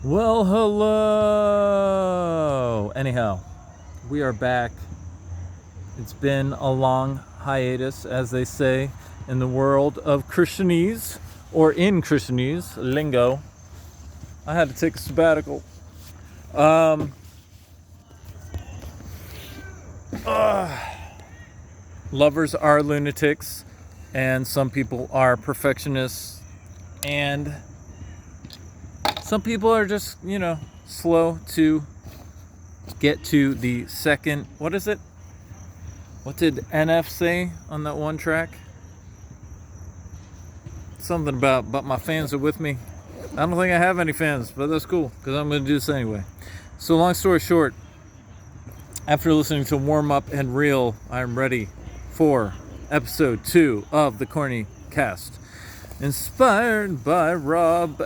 Well, hello. Anyhow, we are back. It's been a long hiatus, as they say in the world of Christianese, or in Christianese lingo. I had to take a sabbatical. Lovers are lunatics, and some people are perfectionists, and some people are just, slow to get to the second. What is it? What did NF say on that one track? Something about, but my fans are with me. I don't think I have any fans, but that's cool, because I'm going to do this anyway. So long story short, after listening to Warm Up and Reel, I'm ready for episode 2 of the Corny Cast. Inspired by Rob.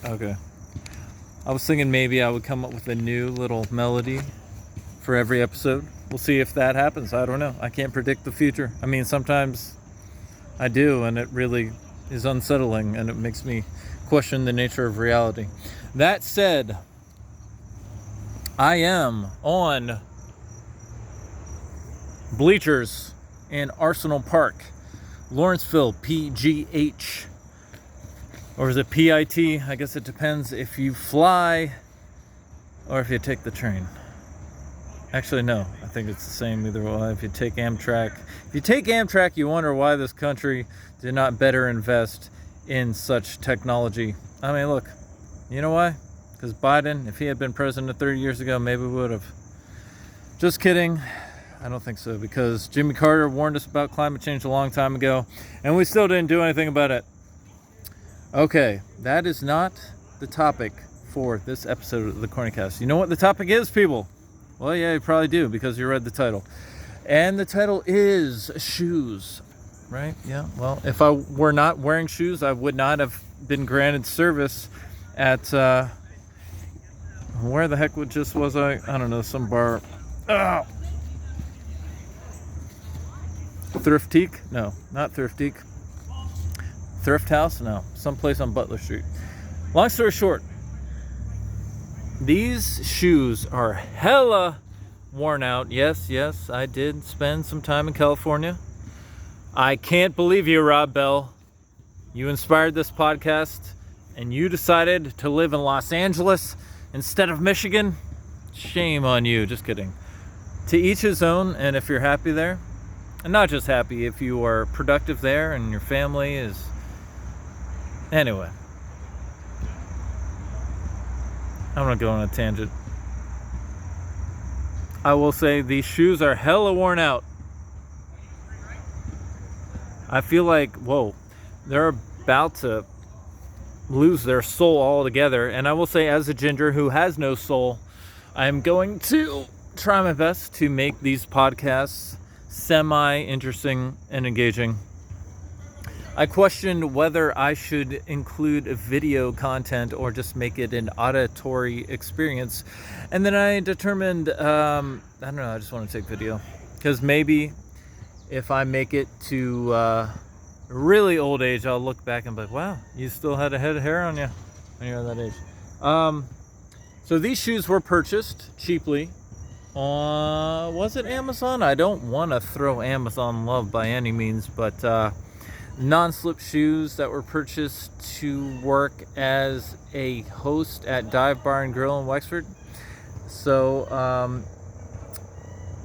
Okay. I was thinking maybe I would come up with a new little melody for every episode. We'll see if that happens. I don't know. I can't predict the future. I mean, sometimes I do, and it really is unsettling, and it makes me question the nature of reality. That said, I am on bleachers in Arsenal Park, Lawrenceville, PGH. Or is it PIT? I guess it depends if you fly or if you take the train. Actually, no. I think it's the same either way. If you take Amtrak. If you take Amtrak, you wonder why this country did not better invest in such technology. I mean, look. You know why? Because Biden, if he had been president 30 years ago, maybe we would have. Just kidding. I don't think so, because Jimmy Carter warned us about climate change a long time ago, and we still didn't do anything about it. Okay, that is not the topic for this episode of the Cornycast. You know what the topic is, people? Well, yeah, you probably do, because you read the title. And the title is shoes, right? Yeah, well, if I were not wearing shoes, I would not have been granted service at, where the heck was I? I don't know, some bar. Oh. Thriftique? No, not Thriftique. Thrift House? No, someplace on Butler Street. Long story short, these shoes are hella worn out. Yes, I did spend some time in California. I can't believe you, Rob Bell. You inspired this podcast, and you decided to live in Los Angeles instead of Michigan. Shame on you. Just kidding. To each his own, and if you're happy there, and not just happy, if you are productive there and your family is... Anyway. I'm going to go on a tangent. I will say these shoes are hella worn out. I feel like, whoa, they're about to lose their soul altogether. And I will say, as a ginger who has no soul, I'm going to try my best to make these podcasts semi-interesting and engaging. I questioned whether I should include video content or just make it an auditory experience. And then I determined, I don't know, I just want to take video. Because maybe if I make it to really old age, I'll look back and be like, wow, you still had a head of hair on you when you're that age. So these shoes were purchased cheaply. Was it Amazon? I don't want to throw Amazon love by any means, but non-slip shoes that were purchased to work as a host at Dive Bar and Grill in Wexford. So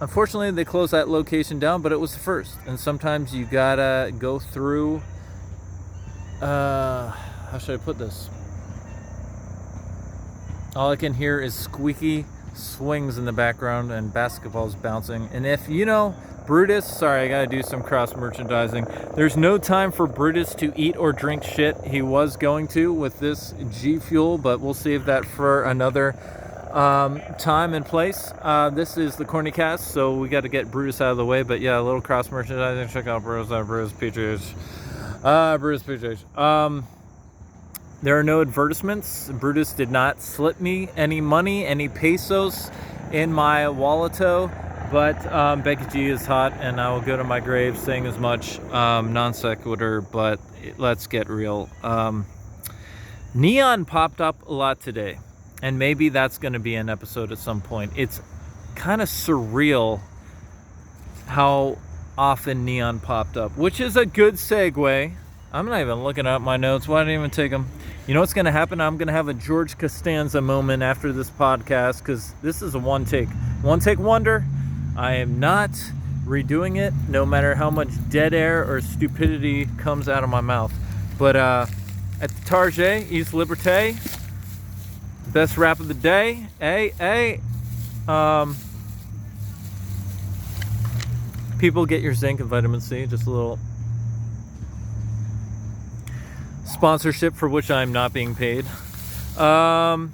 unfortunately they closed that location down, but it was the first, and sometimes you gotta go through how should I put this? All I can hear is squeaky swings in the background and basketballs bouncing. And if you know Brutus, sorry, I gotta do some cross merchandising. There's no time for Brutus to eat or drink shit. He was going to with this G Fuel, but we'll save that for another time and place. This is the Corny Cast, so we got to get Brutus out of the way. But yeah, a little cross merchandising. Check out Brutus PGH. Brutus PGH. There are no advertisements. Brutus did not slip me any money, any pesos in my walleto. But Becky G is hot, and I will go to my grave saying as much. Non sequitur, but let's get real. Neon popped up a lot today, and maybe that's going to be an episode at some point. It's kind of surreal how often Neon popped up, which is a good segue. I'm not even looking at my notes. Why didn't I even take them? You know what's going to happen? I'm going to have a George Costanza moment after this podcast, because this is a one take wonder. I am not redoing it, no matter how much dead air or stupidity comes out of my mouth. But at the Target, East Liberté, best rap of the day. People, get your zinc and vitamin C. Just a little sponsorship for which I'm not being paid. What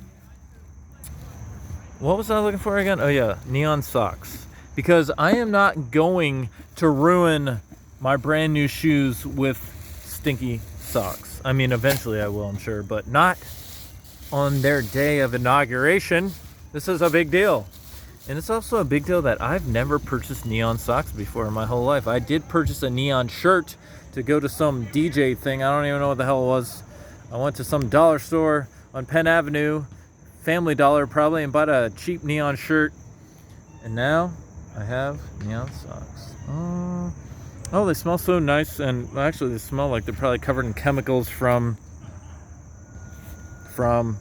was I looking for again? Oh yeah, neon socks. Because I am not going to ruin my brand new shoes with stinky socks. I mean, eventually I will, I'm sure, but not on their day of inauguration. This is a big deal. And it's also a big deal that I've never purchased neon socks before in my whole life. I did purchase a neon shirt to go to some DJ thing. I don't even know what the hell it was. I went to some dollar store on Penn Avenue, Family Dollar probably, and bought a cheap neon shirt. And now I have neon socks. Oh, they smell so nice, and actually they smell like they're probably covered in chemicals from I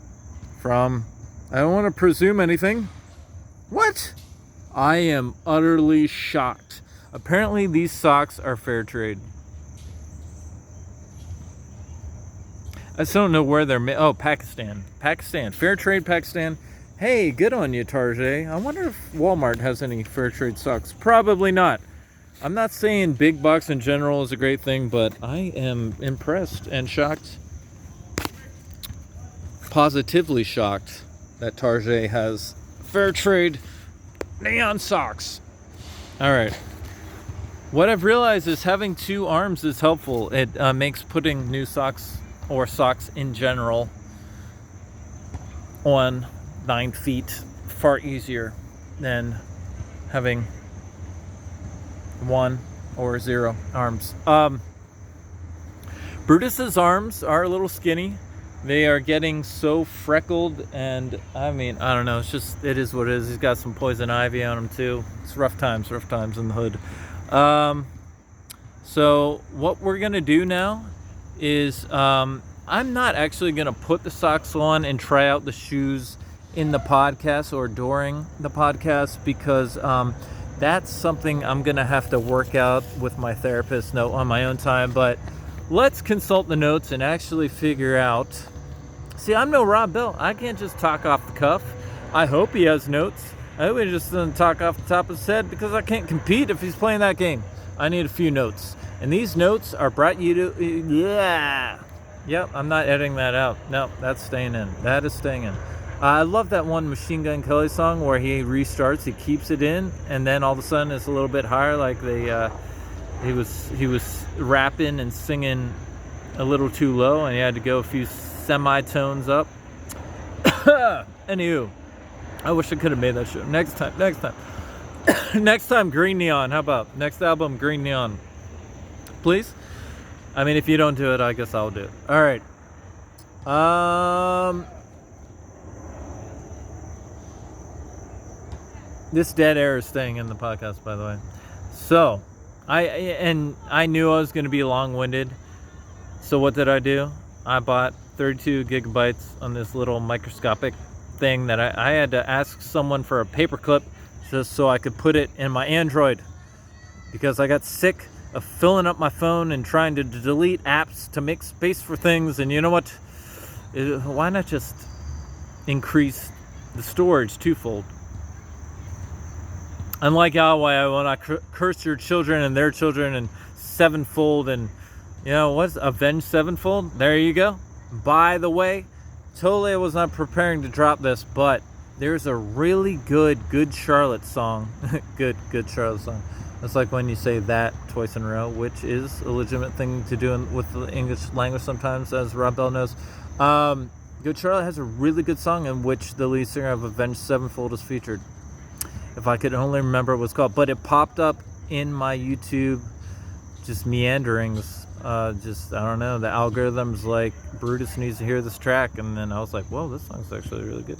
don't want to presume anything. What? I am utterly shocked. Apparently these socks are fair trade. I still don't know where they're made. Oh, Pakistan. Fair trade, Pakistan. Hey, good on you, Target. I wonder if Walmart has any fair trade socks. Probably not. I'm not saying big box in general is a great thing, but I am impressed and shocked. Positively shocked that Target has fair trade neon socks. All right. What I've realized is having two arms is helpful. It makes putting new socks or socks in general on 9 feet far easier than having 1 or 0 arms. Brutus's arms are a little skinny. They are getting so freckled, and I mean, I don't know, it is what it is. He's got some poison ivy on him too. It's rough times in the hood. So what we're gonna do now is I'm not actually gonna put the socks on and try out the shoes in the podcast or during the podcast, because that's something I'm gonna have to work out with my therapist on my own time. But let's consult the notes and actually figure out. See, I'm no Rob Bell. I can't just talk off the cuff. I hope he has notes. I hope he just doesn't talk off the top of his head, because I can't compete if he's playing that game. I need a few notes. And these notes are brought you to... Yeah. Yep, I'm not editing that out. No, that's staying in. That is staying in. I love that one Machine Gun Kelly song where he restarts, he keeps it in, and then all of a sudden it's a little bit higher, like he was rapping and singing a little too low, and he had to go a few semitones up. Anywho, I wish I could have made that show. Next time. Next time, Green Neon. How about next album, Green Neon? Please? I mean, if you don't do it, I guess I'll do it. All right. This dead air is staying in the podcast, by the way. So, I knew I was going to be long-winded. So what did I do? I bought 32 gigabytes on this little microscopic thing that I had to ask someone for a paperclip just so I could put it in my Android, because I got sick of filling up my phone and trying to delete apps to make space for things. And you know what? Why not just increase the storage twofold? Unlike Yahweh, I will not curse your children and their children and sevenfold, and you know what's avenge sevenfold? There you go. By the way, totally I was not preparing to drop this, but there's a really good Charlotte song. good Charlotte song. It's like when you say that twice in a row, which is a legitimate thing to do with the English language sometimes, as Rob Bell knows. Good Charlotte has a really good song in which the lead singer of Avenged Sevenfold is featured. If I could only remember what it was called. But it popped up in my YouTube, just meanderings. I don't know. The algorithm's like, Brutus needs to hear this track. And then I was like, whoa, this song's actually really good.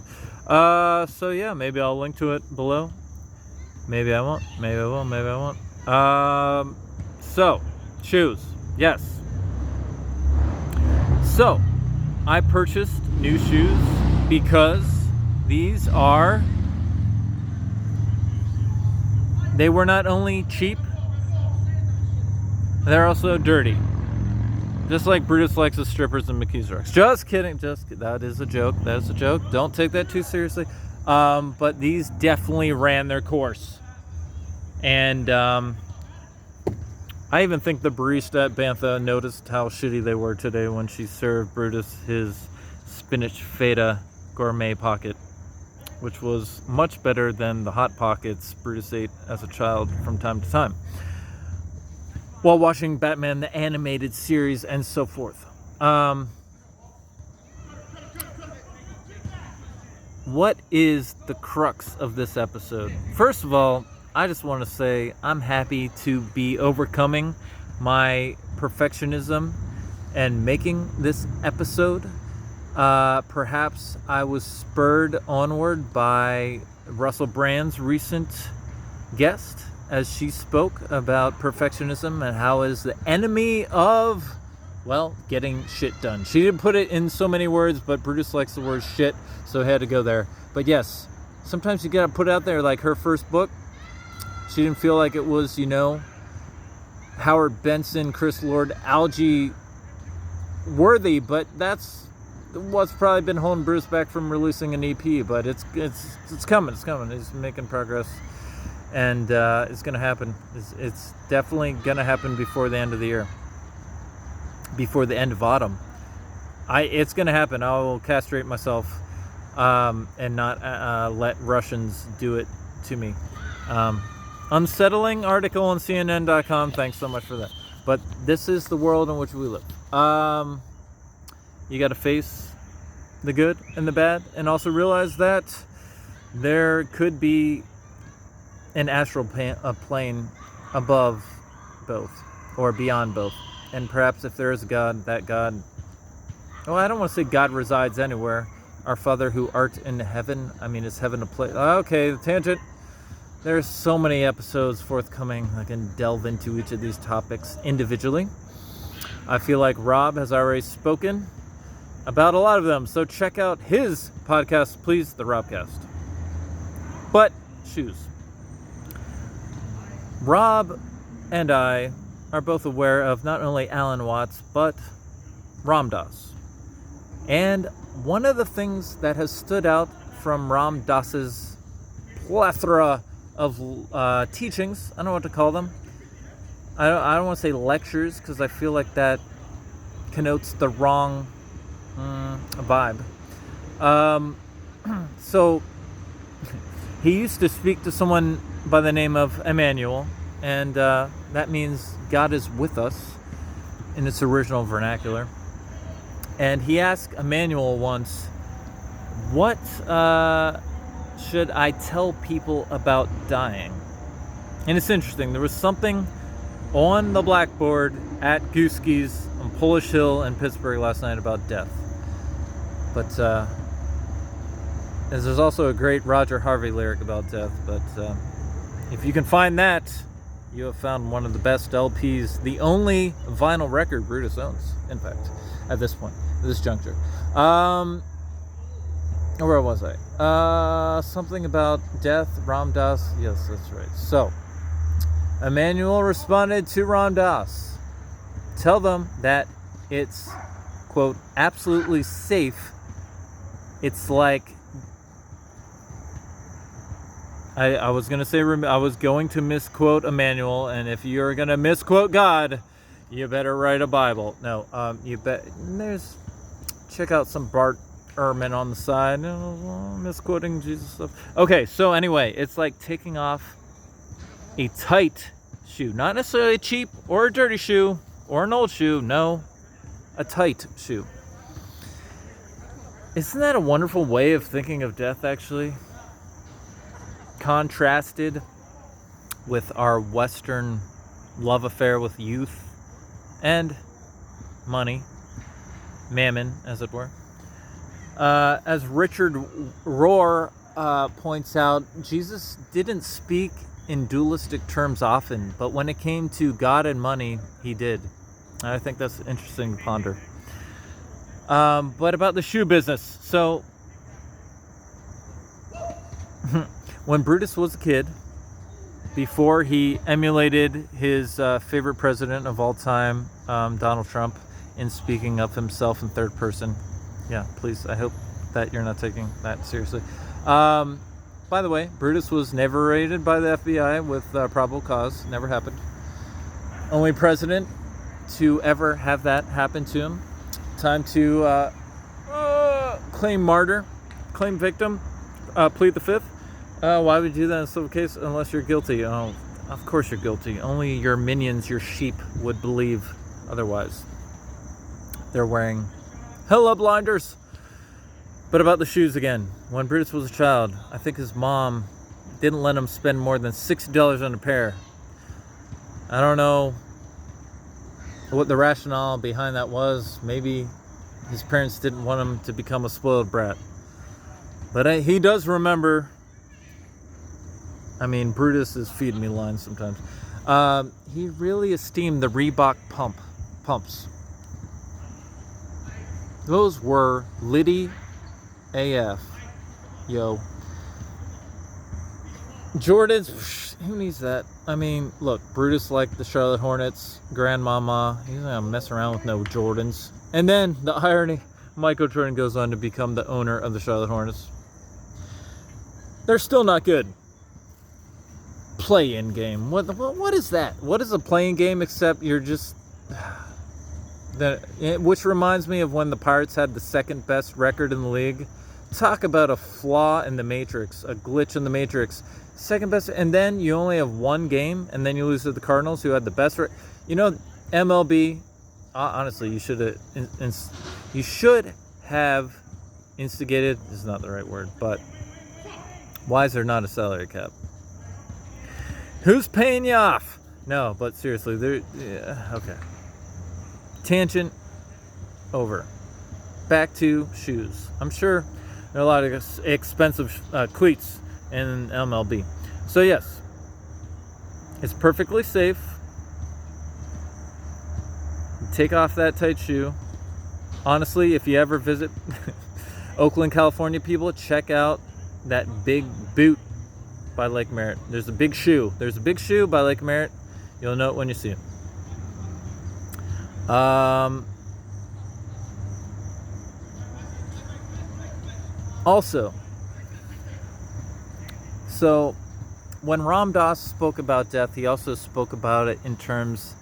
So yeah, maybe I'll link to it below. Maybe I won't. Maybe I will. Maybe I won't. So, shoes. Yes. So, I purchased new shoes because these are... They were not only cheap, they're also dirty. Just like Brutus likes his strippers and McKees Rocks. Just kidding. That is a joke. That is a joke. Don't take that too seriously. But these definitely ran their course. And I even think the barista at Bantha noticed how shitty they were today when she served Brutus his spinach feta gourmet pocket, which was much better than the Hot Pockets Brutus ate as a child from time to time, while watching Batman the Animated Series and so forth. What is the crux of this episode? First of all, I just want to say I'm happy to be overcoming my perfectionism and making this episode. Perhaps I was spurred onward by Russell Brand's recent guest as she spoke about perfectionism and how is the enemy of, well, getting shit done. She didn't put it in so many words, but Brutus likes the word shit, so I had to go there. But yes, sometimes you gotta put it out there, like her first book. She didn't feel like it was, Howard Benson, Chris Lord, Algie worthy, but that's what's probably been holding Bruce back from releasing an EP. But it's coming. It's coming. He's making progress, and it's gonna happen. It's definitely gonna happen before the end of the year, before the end of autumn. It's gonna happen. I will castrate myself and not let Russians do it to me. Unsettling article on CNN.com. Thanks so much for that. But this is the world in which we live. You got to face the good and the bad, and also realize that there could be an astral plane above both, or beyond both. And perhaps if there is a God, that God... Well, I don't want to say God resides anywhere. Our Father who art in heaven. I mean, is heaven a place? Okay, the tangent. There's so many episodes forthcoming. I can delve into each of these topics individually. I feel like Rob has already spoken about a lot of them, so check out his podcast, please, the Robcast. But, shoes. Rob and I are both aware of not only Alan Watts, but Ram Dass. And one of the things that has stood out from Ram Dass's plethora of teachings, I don't know what to call them. I don't want to say lectures, because I feel like that connotes the wrong vibe. So he used to speak to someone by the name of Emmanuel, and that means God is with us in its original vernacular. And he asked Emmanuel once, what should I tell people about dying? And it's interesting, there was something on the blackboard at Gooski's on Polish Hill in Pittsburgh last night about death. But there's also a great Roger Harvey lyric about death. But if you can find that, you have found one of the best LPs, the only vinyl record Brutus owns, in fact, at this point, at this juncture. Where was I? Something about death, Ram Dass. Yes, that's right. So, Emmanuel responded to Ram Dass. Tell them that it's, quote, absolutely safe. It's like, I was going to misquote Emmanuel, and if you're going to misquote God, you better write a Bible. No, check out some Bart Ehrman on the side, misquoting Jesus stuff. Okay, so anyway, it's like taking off a tight shoe, not necessarily a cheap or a dirty shoe or an old shoe. No, a tight shoe. Isn't that a wonderful way of thinking of death, actually? contrasted with our Western love affair with youth and money, mammon, as it were. As Richard Rohr points out, Jesus didn't speak in dualistic terms often, but when it came to God and money, he did. And I think that's interesting to ponder. But about the shoe business. So, when Brutus was a kid, before he emulated his favorite president of all time, Donald Trump, in speaking of himself in third person. Yeah, please, I hope that you're not taking that seriously. By the way, Brutus was never raided by the FBI with probable cause. Never happened. Only president to ever have that happen to him. Time to claim martyr, claim victim, plead the fifth. Why would you do that in a civil case unless you're guilty? Oh, of course you're guilty. Only your minions, your sheep, would believe otherwise. They're wearing hella blinders. But about the shoes again. When Brutus was a child, I think his mom didn't let him spend more than $60 on a pair. I don't know what the rationale behind that was. Maybe his parents didn't want him to become a spoiled brat. But he does remember. I mean, Brutus is feeding me lines sometimes. He really esteemed the Reebok pumps. Those were Liddy AF. Yo. Jordans, who needs that? I mean, look, Brutus liked the Charlotte Hornets, Grandmama. He's not gonna mess around with no Jordans. And then, the irony, Michael Jordan goes on to become the owner of the Charlotte Hornets. They're still not good. Play-in game. What is that? What is a play-in game except you're just... which reminds me of when the Pirates had the second best record in the league. Talk about a flaw in the matrix, a glitch in the matrix. Second best, and then you only have one game, and then you lose to the Cardinals, who had the best. MLB. Honestly, you should have instigated. This is not the right word, but why is there not a salary cap? Who's paying you off? No, but seriously, okay. Tangent over. Back to shoes. I'm sure there are a lot of expensive cleats in MLB. So yes, it's perfectly safe. Take off that tight shoe. Honestly, if you ever visit Oakland, California, people, check out that big boot by Lake Merritt. There's a big shoe. There's a big shoe by Lake Merritt. You'll know it when you see it. Also, so when Ram Dass spoke about death, he also spoke about it in terms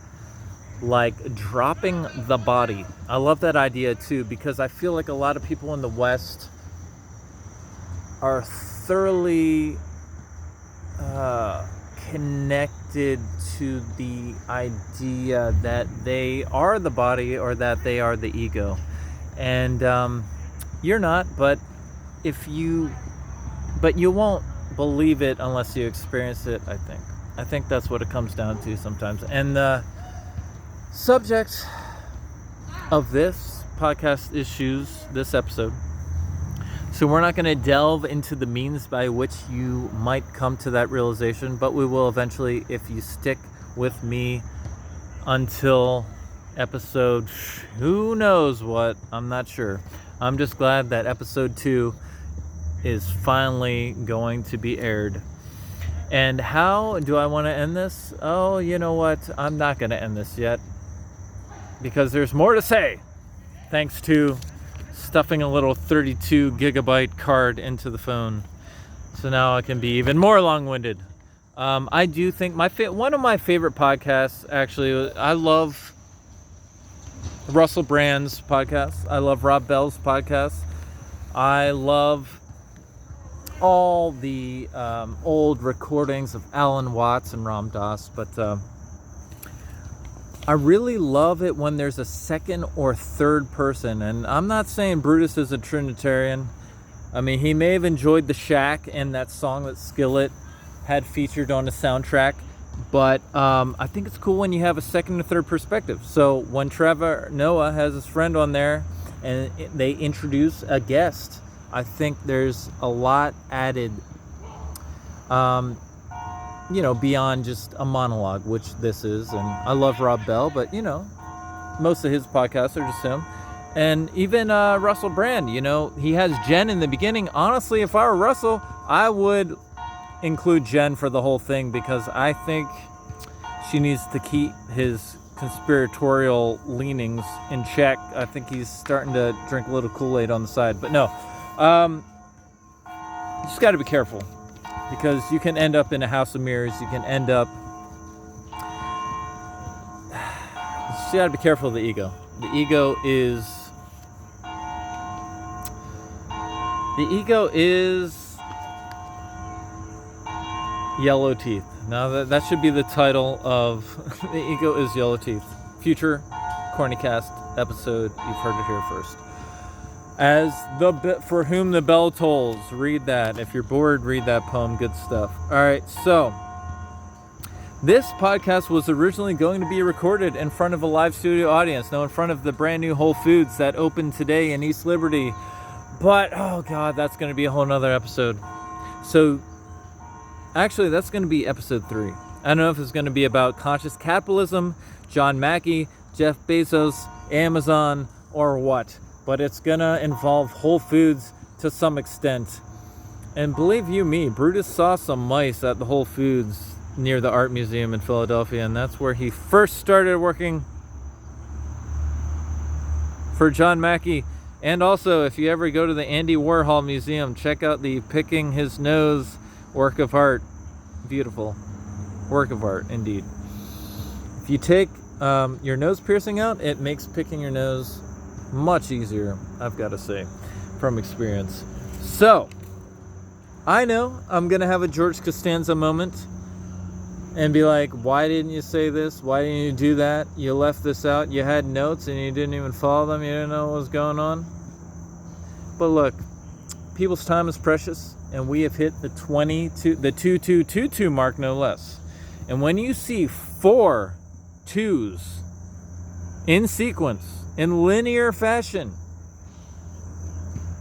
like dropping the body. I love that idea too, because I feel like a lot of people in the West are thoroughly connected to the idea that they are the body or that they are the ego. And you're not, but you won't believe it unless you experience it, I think that's what it comes down to sometimes. And the subject of this podcast is shoes, this episode. So we're not going to delve into the means by which you might come to that realization, but we will eventually if you stick with me until episode who knows what. I'm not sure. I'm just glad that episode 2 is finally going to be aired. And how do I want to end this? Oh, you know what? I'm not going to end this yet, because there's more to say, thanks to stuffing a little 32 gigabyte card into the phone. So now I can be even more long-winded. I do think one of my favorite podcasts, actually, I love Russell Brand's podcast. I love Rob Bell's podcast. I love all the old recordings of Alan Watts and Ram Dass, but I really love it when there's a second or third person. And I'm not saying Brutus is a Trinitarian. I mean, he may have enjoyed The Shack and that song, that Skillet, had featured on a soundtrack. But I think it's cool when you have a second or third perspective. So when Trevor Noah has his friend on there and they introduce a guest, I think there's a lot added, beyond just a monologue, which this is. And I love Rob Bell, but, most of his podcasts are just him. And even Russell Brand, he has Jen in the beginning. Honestly, if I were Russell, I would include Jen for the whole thing, because I think she needs to keep his conspiratorial leanings in check. I think he's starting to drink a little Kool-Aid on the side. But no, you just got to be careful, because you can end up in a house of mirrors. You can end up... You just got to be careful of the ego. The ego is Yellow Teeth. Now that should be the title of The Ego is Yellow Teeth. Future Cornycast episode. You've heard it here first. For whom the bell tolls. Read that. If you're bored, read that poem. Good stuff. All right, so this podcast was originally going to be recorded in front of a live studio audience. Now in front of the brand new Whole Foods that opened today in East Liberty. But, oh God, that's going to be a whole nother episode. So actually, that's going to be episode 3. I don't know if it's going to be about conscious capitalism, John Mackey, Jeff Bezos, Amazon, or what. But it's going to involve Whole Foods to some extent. And believe you me, Brutus saw some mice at the Whole Foods near the Art Museum in Philadelphia, and that's where he first started working for John Mackey. And also, if you ever go to the Andy Warhol Museum, check out the Picking His Nose work of art. Beautiful work of art, indeed. If you take your nose piercing out, it makes picking your nose much easier, I've got to say, from experience. So, I know I'm going to have a George Costanza moment and be like, why didn't you say this? Why didn't you do that? You left this out. You had notes and you didn't even follow them. You didn't know what was going on. But look, people's time is precious, and we have hit the 2222 mark, no less. And when you see 4 2s in sequence, in linear fashion,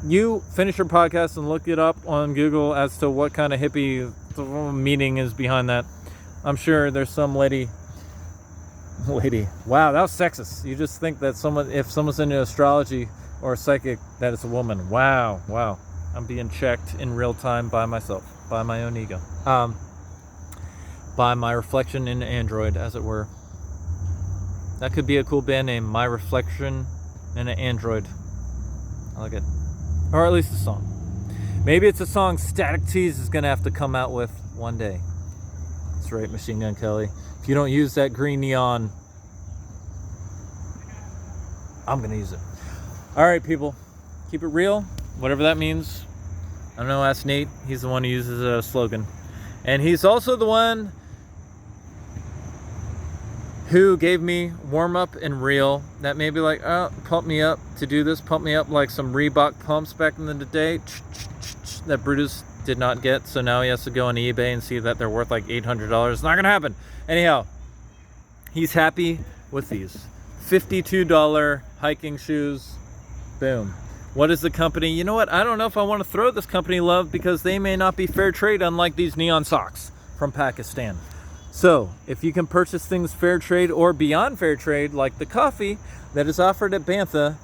you finish your podcast and look it up on Google as to what kind of hippie meaning is behind that. I'm sure there's some lady. Wow, that was sexist. You just think that if someone's into astrology or psychic, that it's a woman. Wow. I'm being checked in real time by myself, by my own ego, by my reflection in Android, as it were. That could be a cool band name, My Reflection in an Android. I like it. Or at least a song. Maybe it's a song Static Tease is going to have to come out with one day. That's right, Machine Gun Kelly. If you don't use that green neon, I'm going to use it. All right, people. Keep it real. Whatever that means. I don't know, ask Nate. He's the one who uses a slogan. And he's also the one who gave me warm up and reel. That may be like, oh, pump me up to do this. Pump me up like some Reebok pumps back in the day. That Brutus did not get. So now he has to go on eBay and see that they're worth like $800. It's not going to happen. Anyhow, he's happy with these $52 hiking shoes. Boom. What is the company? You know what? I don't know if I want to throw this company love, because they may not be fair trade, unlike these neon socks from Pakistan. So, if you can purchase things fair trade or beyond fair trade, like the coffee that is offered at Bantha.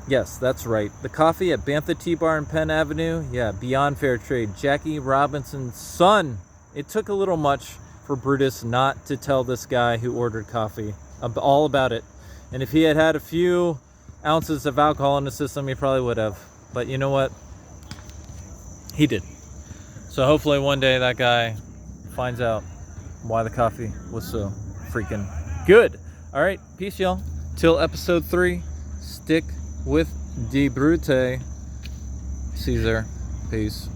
Yes, that's right. The coffee at Bantha Tea Bar in Penn Avenue. Yeah, beyond fair trade. Jackie Robinson's son. It took a little much for Brutus not to tell this guy who ordered coffee all about it. And if he had had a few ounces of alcohol in the system, he probably would have. But you know what? He did. So hopefully one day that guy finds out why the coffee was so freaking good. All right, peace, y'all. Till episode 3, stick with Die Brute. Caesar. Peace.